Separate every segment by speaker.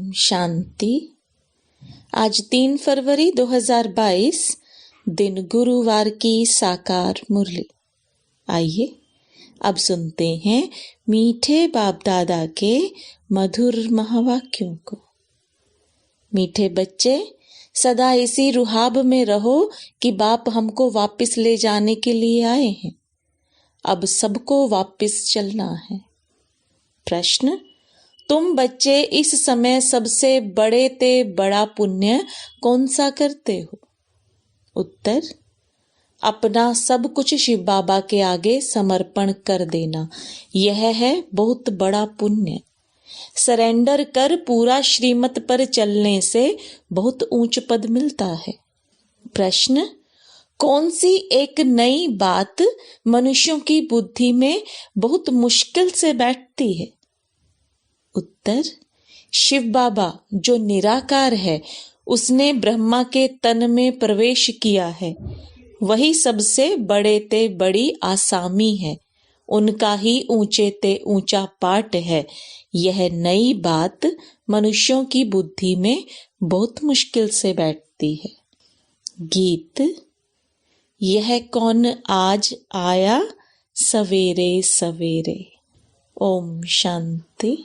Speaker 1: शांति। आज 3 फरवरी 2022 दिन गुरुवार की साकार मुरली। आइए अब सुनते हैं मीठे बाप दादा के मधुर महावाक्यों को। मीठे बच्चे, सदा इसी रुहाब में रहो कि बाप हमको वापस ले जाने के लिए आए हैं। अब सबको वापस चलना है। प्रश्न: तुम बच्चे इस समय सबसे बड़े ते बड़ा पुण्य कौन सा करते हो? उत्तर: अपना सब कुछ शिव बाबा के आगे समर्पण कर देना, यह है बहुत बड़ा पुण्य। सरेंडर कर पूरा श्रीमत पर चलने से बहुत ऊंच पद मिलता है। प्रश्न: कौन सी एक नई बात मनुष्यों की बुद्धि में बहुत मुश्किल से बैठती है? उत्तर: शिव बाबा जो निराकार है, उसने ब्रह्मा के तन में प्रवेश किया है। वही सबसे बड़े ते बड़ी आसामी है, उनका ही ऊंचे ते ऊंचा पाठ है। यह नई बात मनुष्यों की बुद्धि में बहुत मुश्किल से बैठती है। गीत: यह कौन आज आया सवेरे सवेरे। ओम शांति।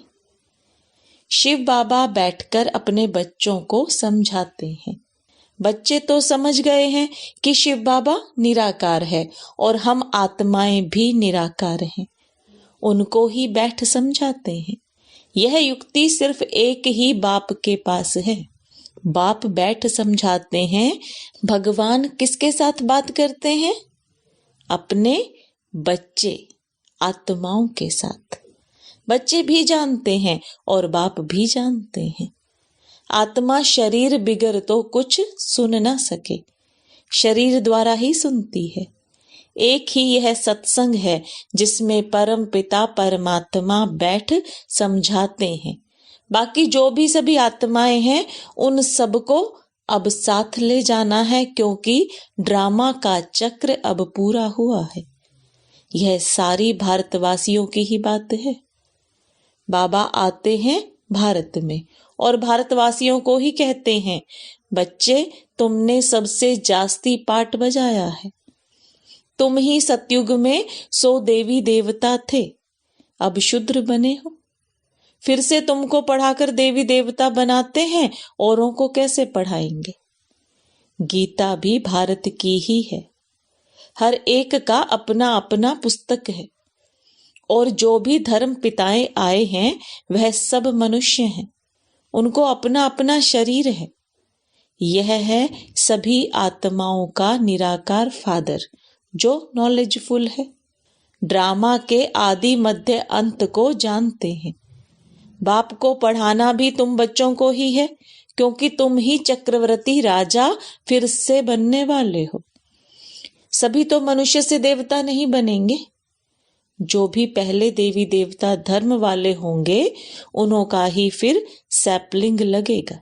Speaker 1: शिव बाबा बैठकर अपने बच्चों को समझाते हैं। बच्चे तो समझ गए हैं कि शिव बाबा निराकार है और हम आत्माएं भी निराकार हैं। उनको ही बैठ समझाते हैं। यह युक्ति सिर्फ एक ही बाप के पास है। बाप बैठ समझाते हैं। भगवान किसके साथ बात करते हैं? अपने बच्चे आत्माओं के साथ। बच्चे भी जानते हैं और बाप भी जानते हैं। आत्मा शरीर बिगर तो कुछ सुन ना सके, शरीर द्वारा ही सुनती है। एक ही यह सत्संग है जिसमें परम पिता परमात्मा बैठ समझाते हैं। बाकी जो भी सभी आत्माएं हैं, उन सबको अब साथ ले जाना है, क्योंकि ड्रामा का चक्र अब पूरा हुआ है। यह सारी भारतवासियों की ही बात है। बाबा आते हैं भारत में और भारतवासियों को ही कहते हैं, बच्चे तुमने सबसे जास्ती पाठ बजाया है। तुम ही सतयुग में 100 देवी देवता थे, अब शूद्र बने हो। फिर से तुमको पढ़ाकर देवी देवता बनाते हैं, औरों को कैसे पढ़ाएंगे? गीता भी भारत की ही है। हर एक का अपना अपना पुस्तक है। और जो भी धर्म पिताएं आए हैं, वह सब मनुष्य हैं। उनको अपना अपना शरीर है। यह है सभी आत्माओं का निराकार फादर, जो नॉलेजफुल है। ड्रामा के आदि मध्य अंत को जानते हैं। बाप को पढ़ाना भी तुम बच्चों को ही है, क्योंकि तुम ही चक्रवर्ती राजा फिर से बनने वाले हो। सभी तो मनुष्य से देवता नहीं बनेंगे। जो भी पहले देवी देवता धर्म वाले होंगे, उन्हों का ही फिर सैपलिंग लगेगा।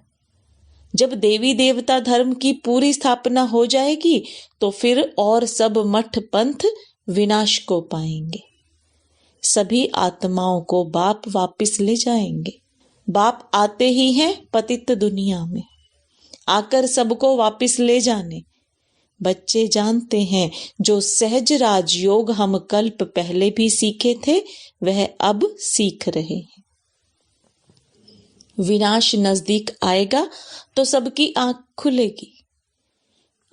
Speaker 1: जब देवी देवता धर्म की पूरी स्थापना हो जाएगी, तो फिर और सब मठ पंथ विनाश को पाएंगे। सभी आत्माओं को बाप वापस ले जाएंगे। बाप आते ही हैं पतित दुनिया में, आकर सबको वापस ले जाने। बच्चे जानते हैं, जो सहज राजयोग हम कल्प पहले भी सीखे थे, वह अब सीख रहे हैं। विनाश नजदीक आएगा तो सबकी आंख खुलेगी।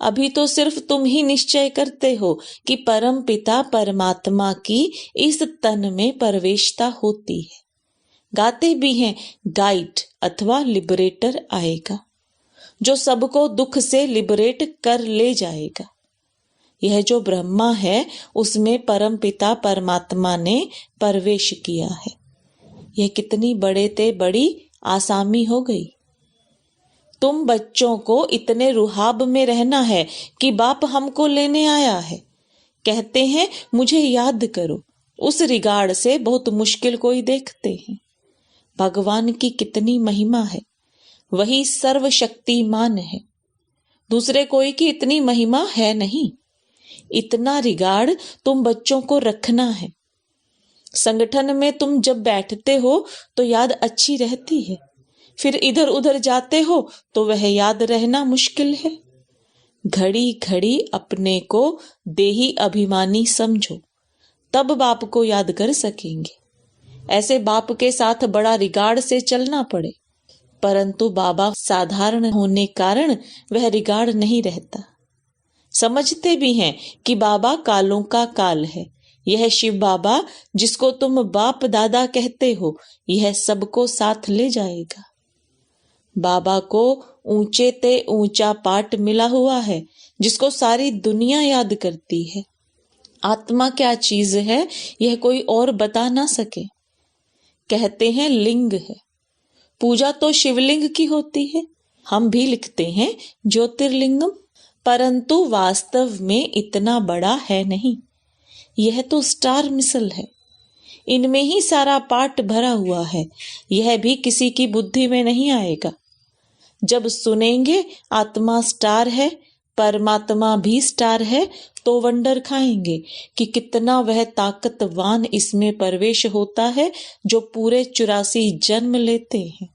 Speaker 1: अभी तो सिर्फ तुम ही निश्चय करते हो कि परम पिता परमात्मा की इस तन में प्रवेशता होती है। गाते भी हैं, गाइड अथवा लिबरेटर आएगा, जो सबको दुख से लिबरेट कर ले जाएगा। यह जो ब्रह्मा है, उसमें परम पिता परमात्मा ने प्रवेश किया है। यह कितनी बड़े ते बड़ी आसामी हो गई। तुम बच्चों को इतने रुहाब में रहना है कि बाप हमको लेने आया है। कहते हैं, मुझे याद करो। उस रिगार्ड से बहुत मुश्किल कोई देखते हैं। भगवान की कितनी महिमा है। वही सर्वशक्तिमान है। दूसरे कोई की इतनी महिमा है नहीं। इतना रिगार्ड तुम बच्चों को रखना है। संगठन में तुम जब बैठते हो तो याद अच्छी रहती है। फिर इधर उधर जाते हो तो वह याद रहना मुश्किल है। घड़ी घड़ी अपने को देही अभिमानी समझो, तब बाप को याद कर सकेंगे। ऐसे बाप के साथ बड़ा रिगार्ड से चलना पड़े, परंतु बाबा साधारण होने कारण वह रिगार्ड नहीं रहता। समझते भी हैं कि बाबा कालों का काल है। यह शिव बाबा जिसको तुम बाप दादा कहते हो, यह सबको साथ ले जाएगा। बाबा को ऊंचे ते ऊंचा पाठ मिला हुआ है, जिसको सारी दुनिया याद करती है। आत्मा क्या चीज है, यह कोई और बता ना सके। कहते हैं लिंग है, पूजा तो शिवलिंग की होती है। हम भी लिखते हैं ज्योतिर्लिंगम, परंतु वास्तव में इतना बड़ा है नहीं। यह तो स्टार मिसल है, इनमें ही सारा पाठ भरा हुआ है। यह भी किसी की बुद्धि में नहीं आएगा। जब सुनेंगे आत्मा स्टार है, परमात्मा भी स्टार है, तो वंडर खाएंगे कि कितना वह ताकतवान इसमें प्रवेश होता है, जो पूरे 84 जन्म लेते हैं।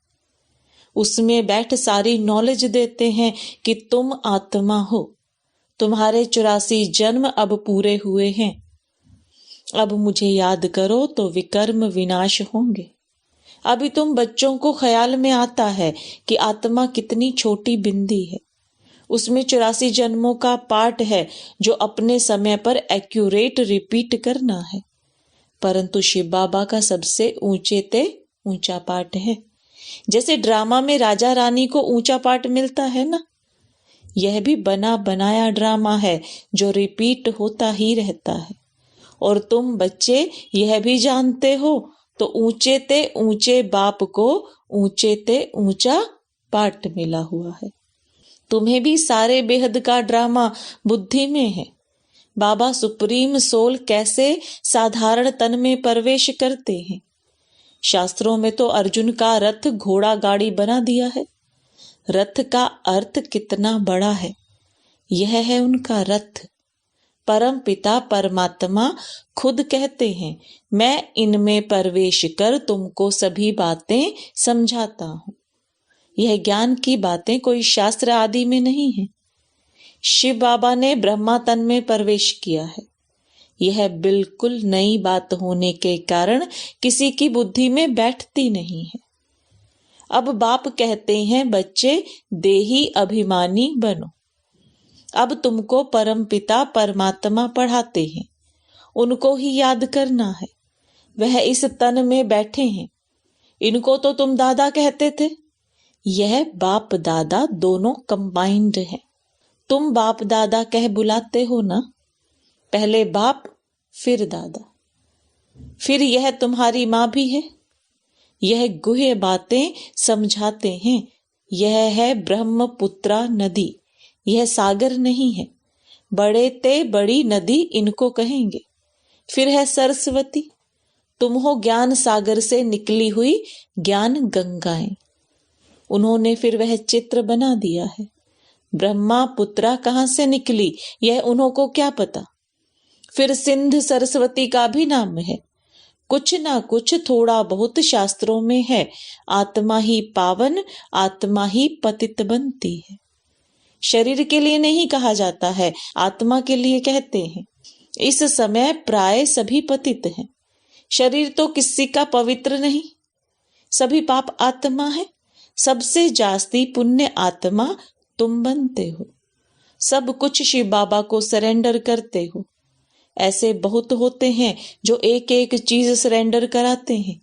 Speaker 1: उसमें बैठ सारी नॉलेज देते हैं कि तुम आत्मा हो, तुम्हारे 84 जन्म अब पूरे हुए हैं। अब मुझे याद करो तो विकर्म विनाश होंगे। अभी तुम बच्चों को ख्याल में आता है कि आत्मा कितनी छोटी बिंदी है, उसमें 84 जन्मों का पाठ है जो अपने समय पर एक्यूरेट रिपीट करना है। परंतु शिव बाबा का सबसे ऊंचे ते ऊंचा पाठ है। जैसे ड्रामा में राजा रानी को ऊंचा पाठ मिलता है ना, यह भी बना बनाया ड्रामा है जो रिपीट होता ही रहता है। और तुम बच्चे यह भी जानते हो, तो ऊंचे ते ऊंचे बाप को ऊंचे ते ऊंचा पाठ मिला हुआ है। तुम्हें भी सारे बेहद का ड्रामा बुद्धि में है। बाबा सुप्रीम सोल कैसे साधारण तन में प्रवेश करते हैं। शास्त्रों में तो अर्जुन का रथ घोड़ा गाड़ी बना दिया है। रथ का अर्थ कितना बड़ा है, यह है उनका रथ। परम पिता परमात्मा खुद कहते हैं, मैं इनमें प्रवेश कर तुमको सभी बातें समझाता हूं। यह ज्ञान की बातें कोई शास्त्र आदि में नहीं है। शिव बाबा ने ब्रह्मा तन में प्रवेश किया है। यह बिल्कुल नई बात होने के कारण किसी की बुद्धि में बैठती नहीं है। अब बाप कहते हैं, बच्चे देही अभिमानी बनो। अब तुमको परम पिता परमात्मा पढ़ाते हैं, उनको ही याद करना है। वह इस तन में बैठे हैं। इनको तो तुम दादा कहते थे। यह बाप दादा दोनों कंबाइंड है। तुम बाप दादा कह बुलाते हो ना, पहले बाप फिर दादा, फिर यह तुम्हारी माँ भी है। यह गुह्य बातें समझाते हैं। यह है ब्रह्मपुत्रा नदी, यह सागर नहीं है। बड़े ते बड़ी नदी इनको कहेंगे। फिर है सरस्वती, तुम हो ज्ञान सागर से निकली हुई ज्ञान गंगाएं। उन्होंने फिर वह चित्र बना दिया है। ब्रह्मा पुत्रा कहां से निकली, यह उन्हों को क्या पता। फिर सिंध सरस्वती का भी नाम है। कुछ ना कुछ थोड़ा बहुत शास्त्रों में है। आत्मा ही पावन, आत्मा ही पतित बनती है। शरीर के लिए नहीं कहा जाता है, आत्मा के लिए कहते हैं। इस समय प्राय सभी पतित हैं। शरीर तो किसी का पवित्र नहीं, सभी पाप आत्मा है। सबसे जास्ती पुण्य आत्मा तुम बनते हो। सब कुछ शिव बाबा को सरेंडर करते हो। ऐसे बहुत होते हैं जो एक एक चीज सरेंडर कराते हैं।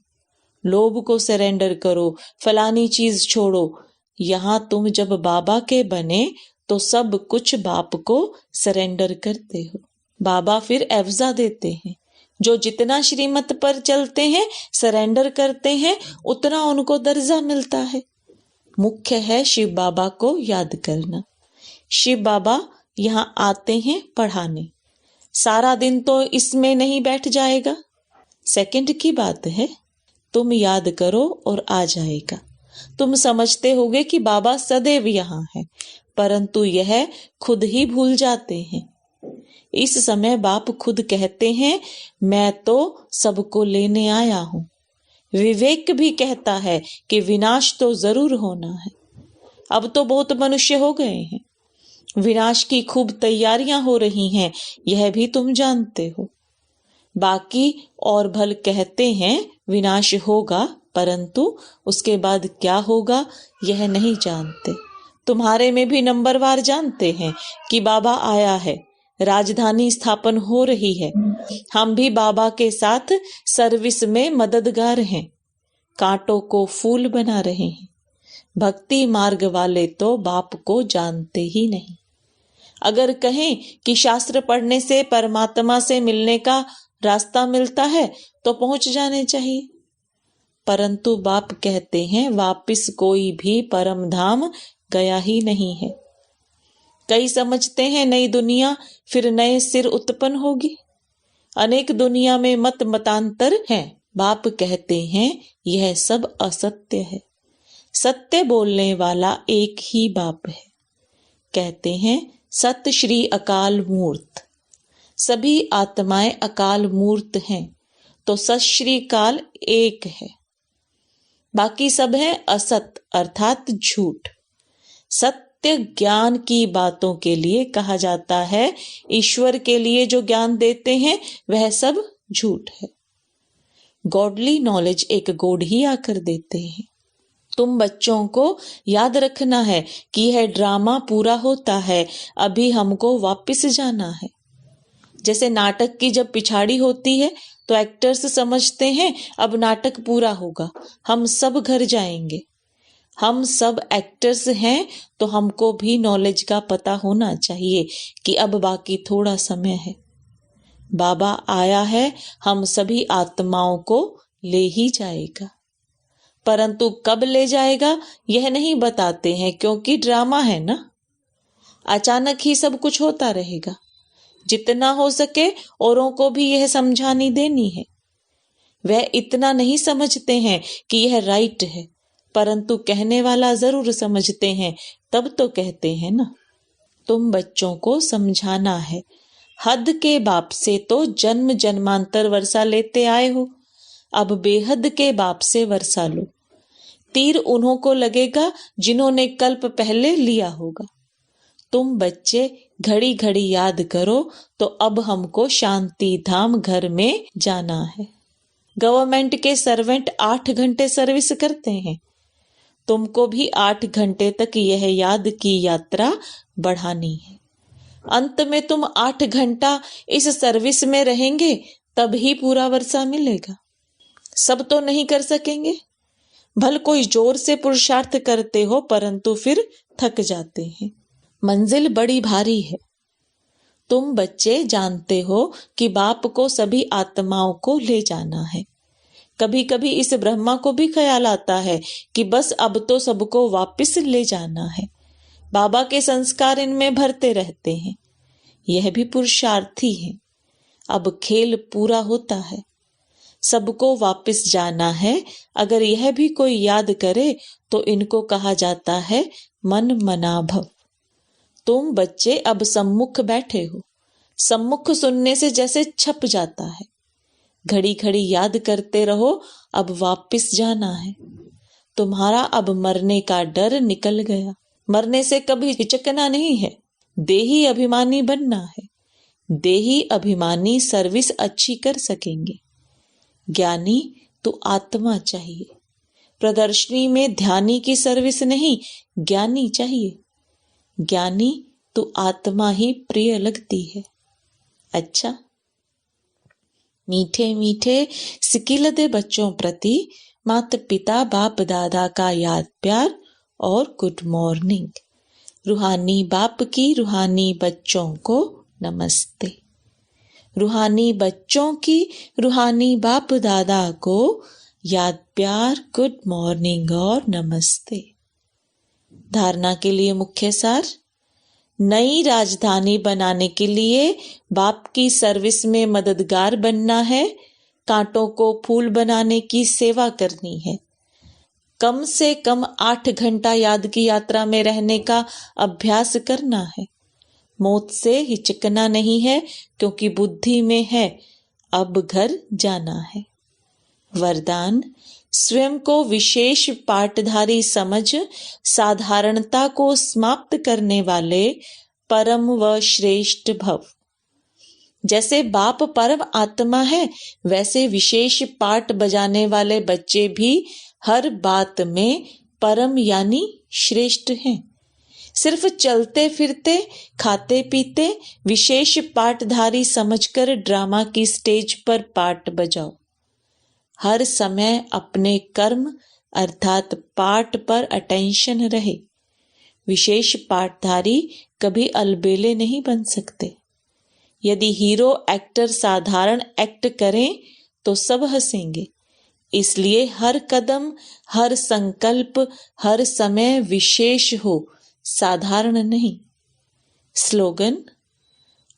Speaker 1: लोभ को सरेंडर करो, फलानी चीज छोड़ो। यहाँ तुम जब बाबा के बने तो सब कुछ बाप को सरेंडर करते हो। बाबा फिर एवजा देते हैं। जो जितना श्रीमत पर चलते हैं, सरेंडर करते हैं, उतना उनको दर्जा मिलता है। मुख्य है शिव बाबा को याद करना। शिव बाबा यहाँ आते हैं पढ़ाने। सारा दिन तो इसमें नहीं बैठ जाएगा। सेकंड की बात है, तुम याद करो और आ जाएगा। तुम समझते होगे कि बाबा सदैव यहाँ है, परंतु यह खुद ही भूल जाते हैं। इस समय बाप खुद कहते हैं, मैं तो सबको लेने आया हूं। विवेक भी कहता है कि विनाश तो जरूर होना है। अब तो बहुत मनुष्य हो गए हैं, विनाश की खूब तैयारियां हो रही हैं, यह भी तुम जानते हो। बाकी और भल कहते हैं विनाश होगा, परंतु उसके बाद क्या होगा यह नहीं जानते। तुम्हारे में भी नंबरवार जानते हैं कि बाबा आया है, राजधानी स्थापन हो रही है। हम भी बाबा के साथ सर्विस में मददगार हैं, कांटों को फूल बना रहे हैं। भक्ति मार्ग वाले तो बाप को जानते ही नहीं। अगर कहें कि शास्त्र पढ़ने से परमात्मा से मिलने का रास्ता मिलता है तो पहुंच जाने चाहिए, परंतु बाप कहते हैं वापिस कोई भी परम धाम गया ही नहीं है। कई समझते हैं नई दुनिया फिर नए सिर उत्पन्न होगी। अनेक दुनिया में मत मतांतर हैं। बाप कहते हैं यह सब असत्य है, सत्य बोलने वाला एक ही बाप है। कहते हैं सत श्री अकाल मूर्त, सभी आत्माएं अकाल मूर्त हैं, तो सत श्री काल एक है, बाकी सब है असत अर्थात झूठ। सत्य ज्ञान की बातों के लिए कहा जाता है, ईश्वर के लिए जो ज्ञान देते हैं वह सब झूठ है। गॉडली नॉलेज एक गॉड ही आकर देते हैं। तुम बच्चों को याद रखना है कि यह ड्रामा पूरा होता है, अभी हमको वापस जाना है। जैसे नाटक की जब पिछाड़ी होती है तो एक्टर्स समझते हैं अब नाटक पूरा होगा, हम सब घर जाएंगे। हम सब एक्टर्स हैं तो हमको भी नॉलेज का पता होना चाहिए कि अब बाकी थोड़ा समय है। बाबा आया है, हम सभी आत्माओं को ले ही जाएगा, परंतु कब ले जाएगा यह नहीं बताते हैं, क्योंकि ड्रामा है ना। अचानक ही सब कुछ होता रहेगा। जितना हो सके औरों को भी यह समझानी देनी है। वह इतना नहीं समझते हैं कि यह राइट है, परंतु कहने वाला जरूर समझते हैं, तब तो कहते हैं ना। तुम बच्चों को समझाना है, हद के बाप से तो जन्म जन्मांतर वर्षा लेते आए हो, अब बेहद के बाप से वर्षा लो। तीर उन्हों को लगेगा जिन्होंने कल्प पहले लिया होगा। तुम बच्चे घड़ी घड़ी याद करो तो अब हमको शांति धाम घर में जाना है। गवर्नमेंट के सर्वेंट 8 घंटे सर्विस करते हैं, तुमको भी 8 घंटे तक यह याद की यात्रा बढ़ानी है। अंत में तुम 8 घंटा इस सर्विस में रहेंगे तब ही पूरा वर्षा मिलेगा। सब तो नहीं कर सकेंगे, भल कोई जोर से पुरुषार्थ करते हो परंतु फिर थक जाते हैं। मंजिल बड़ी भारी है। तुम बच्चे जानते हो कि बाप को सभी आत्माओं को ले जाना है। कभी कभी इस ब्रह्मा को भी ख्याल आता है कि बस अब तो सबको वापस ले जाना है। बाबा के संस्कार इनमें भरते रहते हैं, यह भी पुरुषार्थी है। अब खेल पूरा होता है, सबको वापस जाना है। अगर यह भी कोई याद करे तो इनको कहा जाता है मन मना भव। तुम बच्चे अब सम्मुख बैठे हो, सम्मुख सुनने से जैसे छप जाता है। घड़ी घड़ी याद करते रहो, अब वापस जाना है। तुम्हारा अब मरने का डर निकल गया, मरने से कभी हिचकना नहीं है। देही अभिमानी बनना है, देही अभिमानी सर्विस अच्छी कर सकेंगे। ज्ञानी तो आत्मा चाहिए, प्रदर्शनी में ध्यानी की सर्विस नहीं, ज्ञानी चाहिए। ज्ञानी तो आत्मा ही प्रिय लगती है। अच्छा, मीठे मीठे सिकिलदे बच्चों प्रति माता पिता बाप दादा का याद प्यार और गुड मॉर्निंग। रूहानी बाप की रूहानी बच्चों को नमस्ते। रूहानी बच्चों की रूहानी बाप दादा को याद प्यार, गुड मॉर्निंग और नमस्ते। धारणा के लिए मुख्य सार। नई राजधानी बनाने के लिए बाप की सर्विस में मददगार बनना है, कांटों को फूल बनाने की सेवा करनी है। कम से कम 8 घंटा याद की यात्रा में रहने का अभ्यास करना है। मौत से हिचकना नहीं है, क्योंकि बुद्धि में है अब घर जाना है। वरदान: स्वयं को विशेष पाठधारी समझ साधारणता को समाप्त करने वाले परम व श्रेष्ठ भव। जैसे बाप परम आत्मा है, वैसे विशेष पाठ बजाने वाले बच्चे भी हर बात में परम यानी श्रेष्ठ हैं। सिर्फ चलते फिरते, खाते पीते विशेष पाठधारी समझकर ड्रामा की स्टेज पर पाठ बजाओ। हर समय अपने कर्म अर्थात पाठ पर अटेंशन रहे। विशेष पाठधारी कभी अलबेले नहीं बन सकते। यदि हीरो एक्टर साधारण एक्ट करें तो सब हंसेंगे। इसलिए हर कदम, हर संकल्प, हर समय विशेष हो, साधारण नहीं। स्लोगन: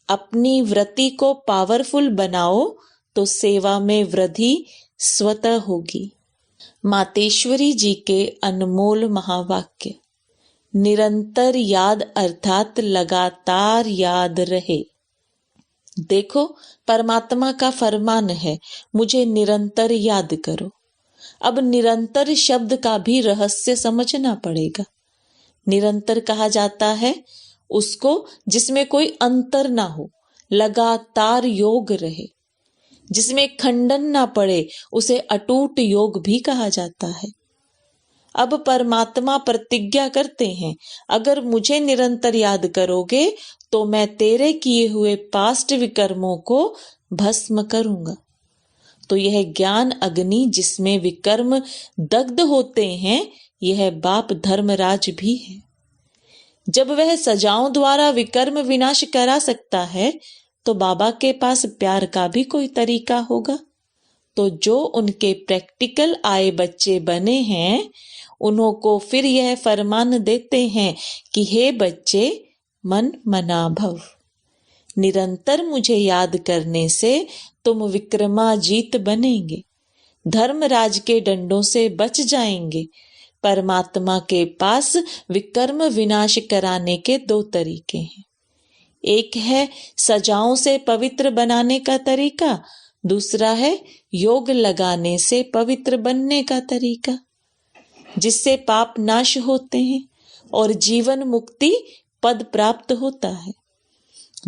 Speaker 1: अपनी वृत्ति को पावरफुल बनाओ तो सेवा में वृद्धि स्वतः होगी। मातेश्वरी जी के अनमोल महावाक्य। निरंतर याद अर्थात लगातार याद रहे। देखो, परमात्मा का फरमान है, मुझे निरंतर याद करो। अब निरंतर शब्द का भी रहस्य समझना पड़ेगा। निरंतर कहा जाता है उसको जिसमें कोई अंतर ना हो, लगातार योग रहे, जिसमें खंडन ना पड़े, उसे अटूट योग भी कहा जाता है। अब परमात्मा प्रतिज्ञा करते हैं, अगर मुझे निरंतर याद करोगे तो मैं तेरे किए हुए पास्ट विकर्मों को भस्म करूंगा। तो यह ज्ञान अग्नि जिसमें विकर्म दग्ध होते हैं, यह बाप धर्मराज भी है। जब वह सजाओं द्वारा विकर्म विनाश करा सकता है, तो बाबा के पास प्यार का भी कोई तरीका होगा। तो जो उनके प्रैक्टिकल आए बच्चे बने हैं, उन्हों को फिर यह फरमान देते हैं कि हे बच्चे, मन मना भव। निरंतर मुझे याद करने से तुम विक्रमाजीत बनेंगे, धर्मराज के डंडों से बच जाएंगे। परमात्मा के पास विकर्म विनाश कराने के दो तरीके हैं। एक है सजाओं से पवित्र बनाने का तरीका, दूसरा है योग लगाने से पवित्र बनने का तरीका, जिससे पाप नाश होते हैं और जीवन मुक्ति पद प्राप्त होता है।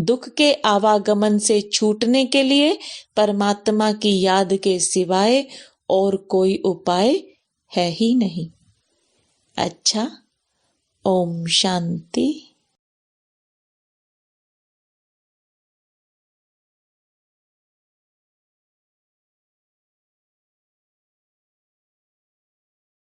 Speaker 1: दुख के आवागमन से छूटने के लिए परमात्मा की याद के सिवाय और कोई उपाय है ही नहीं। अच्छा, ओम शांति।